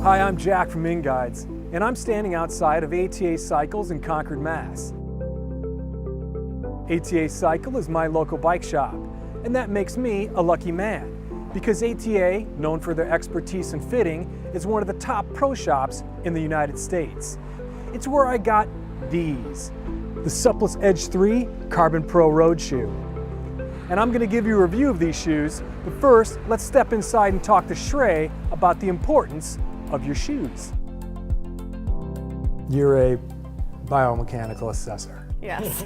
Hi, I'm Jack from InGuides, and I'm standing outside of ATA Cycles in Concord, Mass. ATA Cycle is my local bike shop, and that makes me a lucky man, because ATA, known for their expertise in fitting, is one of the top pro shops in the United States. It's where I got these, the Suplest Edge 3 Carbon Pro Road Shoe. And I'm going to give you a review of these shoes, but first, let's step inside and talk to Shreya about the importance of your shoes. You're a biomechanical assessor. Yes.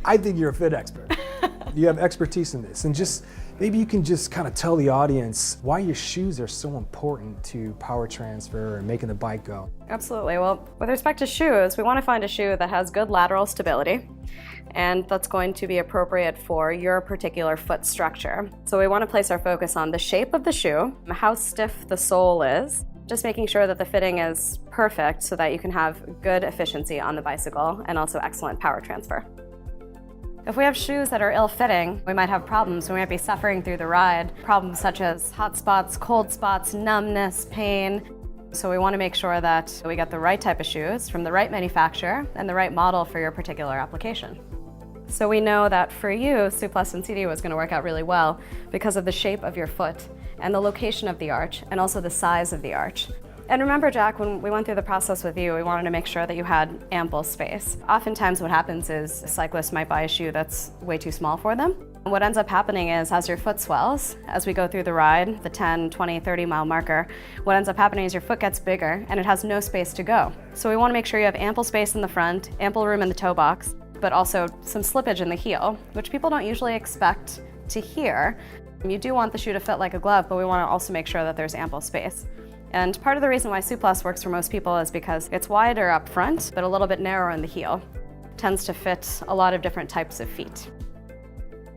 I think you're a fit expert. You have expertise in this, and maybe you can just kind of tell the audience why your shoes are so important to power transfer and making the bike go. Absolutely. Well, with respect to shoes, we want to find a shoe that has good lateral stability and that's going to be appropriate for your particular foot structure. So we want to place our focus on the shape of the shoe, how stiff the sole is, just making sure that the fitting is perfect so that you can have good efficiency on the bicycle and also excellent power transfer. If we have shoes that are ill-fitting, we might have problems. We might be suffering through the ride. Problems such as hot spots, cold spots, numbness, pain. So we want to make sure that we get the right type of shoes from the right manufacturer and the right model for your particular application. So we know that for you, Suplest and CD was going to work out really well because of the shape of your foot and the location of the arch and also the size of the arch. And remember, Jack, when we went through the process with you, we wanted to make sure that you had ample space. Oftentimes what happens is cyclists might buy a shoe that's way too small for them. And what ends up happening is as your foot swells, as we go through the ride, the 10, 20, 30 mile marker, what ends up happening is your foot gets bigger and it has no space to go. So we want to make sure you have ample space in the front, ample room in the toe box, but also some slippage in the heel, which people don't usually expect to hear. You do want the shoe to fit like a glove, but we want to also make sure that there's ample space. And part of the reason why Suplest works for most people is because it's wider up front, but a little bit narrower in the heel. It tends to fit a lot of different types of feet.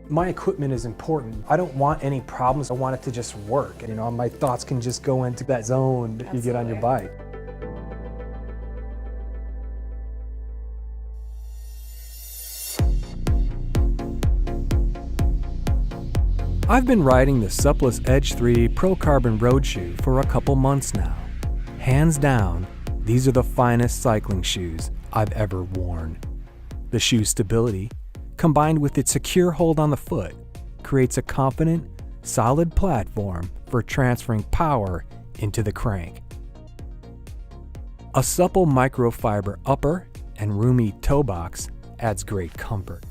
My equipment is important. I don't want any problems. I want it to just work. You know, my thoughts can just go into that zone that you get on your bike. I've been riding the Suplest Edge 3 Pro Carbon Road Shoe for a couple months now. Hands down, these are the finest cycling shoes I've ever worn. The shoe's stability, combined with its secure hold on the foot, creates a confident, solid platform for transferring power into the crank. A supple microfiber upper and roomy toe box adds great comfort.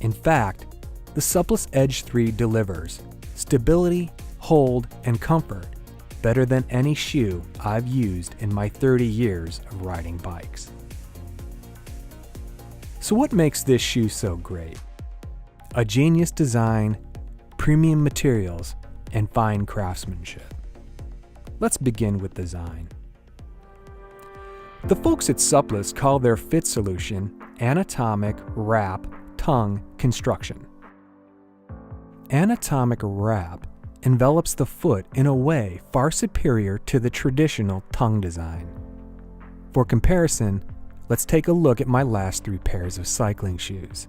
In fact, the Suplest Edge 3 delivers stability, hold, and comfort better than any shoe I've used in my 30 years of riding bikes. So what makes this shoe so great? A genius design, premium materials, and fine craftsmanship. Let's begin with design. The folks at Suplest call their fit solution anatomic wrap tongue construction. Anatomic wrap envelops the foot in a way far superior to the traditional tongue design. For comparison, let's take a look at my last 3 pairs of cycling shoes.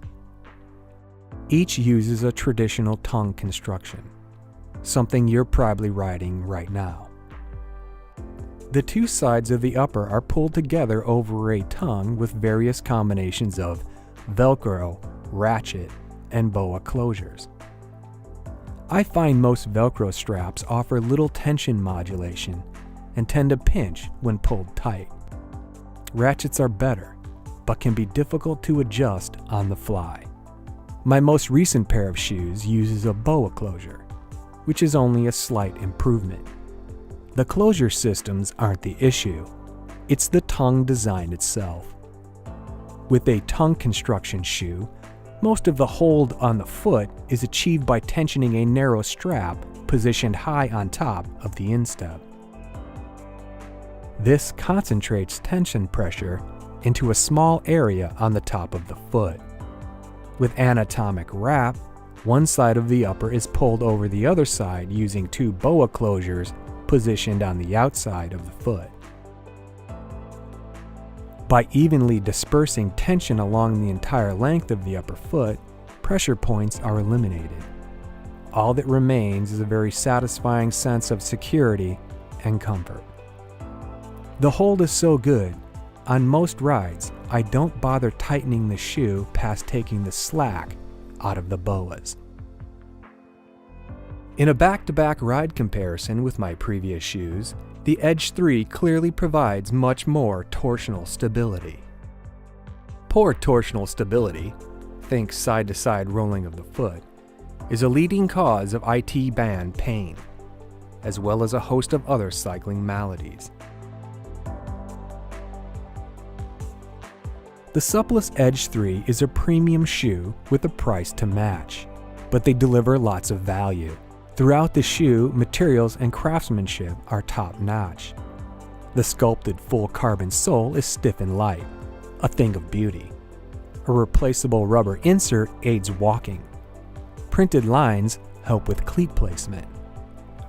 Each uses a traditional tongue construction, something you're probably riding right now. The 2 sides of the upper are pulled together over a tongue with various combinations of Velcro, ratchet, and boa closures. I find most Velcro straps offer little tension modulation and tend to pinch when pulled tight. Ratchets are better, but can be difficult to adjust on the fly. My most recent pair of shoes uses a boa closure, which is only a slight improvement. The closure systems aren't the issue, it's the tongue design itself. With a tongue construction shoe, most of the hold on the foot is achieved by tensioning a narrow strap positioned high on top of the instep. This concentrates tension pressure into a small area on the top of the foot. With anatomic wrap, one side of the upper is pulled over the other side using 2 boa closures positioned on the outside of the foot. By evenly dispersing tension along the entire length of the upper foot, pressure points are eliminated. All that remains is a very satisfying sense of security and comfort. The hold is so good, on most rides, I don't bother tightening the shoe past taking the slack out of the boas. In a back-to-back ride comparison with my previous shoes, the Edge 3 clearly provides much more torsional stability. Poor torsional stability, think side-to-side rolling of the foot, is a leading cause of IT band pain, as well as a host of other cycling maladies. The Suplest Edge 3 is a premium shoe with a price to match, but they deliver lots of value. Throughout the shoe, materials and craftsmanship are top-notch. The sculpted full carbon sole is stiff and light, a thing of beauty. A replaceable rubber insert aids walking. Printed lines help with cleat placement.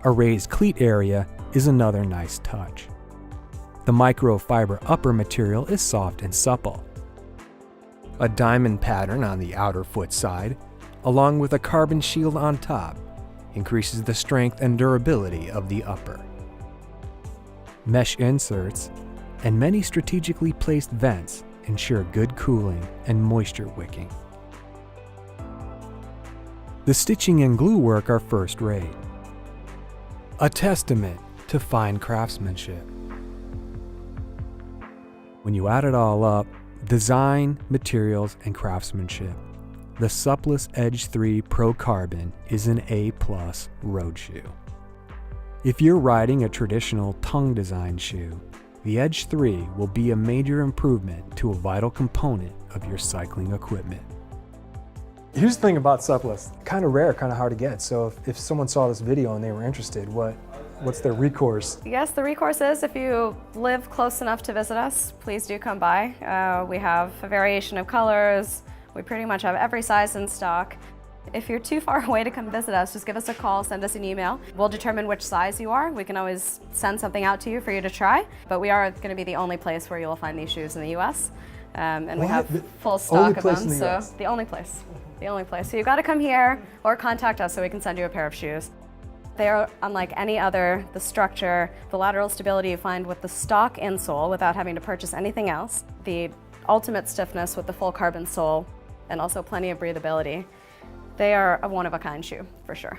A raised cleat area is another nice touch. The microfiber upper material is soft and supple. A diamond pattern on the outer foot side, along with a carbon shield on top, increases the strength and durability of the upper. Mesh inserts and many strategically placed vents ensure good cooling and moisture wicking. The stitching and glue work are first rate, a testament to fine craftsmanship. When you add it all up, design, materials, and craftsmanship, the Suplest Edge 3 Pro Carbon is an A+ road shoe. If you're riding a traditional tongue design shoe, the Edge 3 will be a major improvement to a vital component of your cycling equipment. Here's the thing about Suplest, kind of rare, kind of hard to get. So if someone saw this video and they were interested, what's their recourse? Yes, the recourse is if you live close enough to visit us, please do come by. We have a variation of colors. We pretty much have every size in stock. If you're too far away to come visit us, just give us a call, send us an email. We'll determine which size you are. We can always send something out to you for you to try, but we are going to be the only place where you'll find these shoes in the US. And we have full stock of them, so the only place. The only place. So you've got to come here or contact us so we can send you a pair of shoes. They are unlike any other. The structure, the lateral stability you find with the stock insole without having to purchase anything else, the ultimate stiffness with the full carbon sole, and also plenty of breathability. They are a one-of-a-kind shoe, for sure.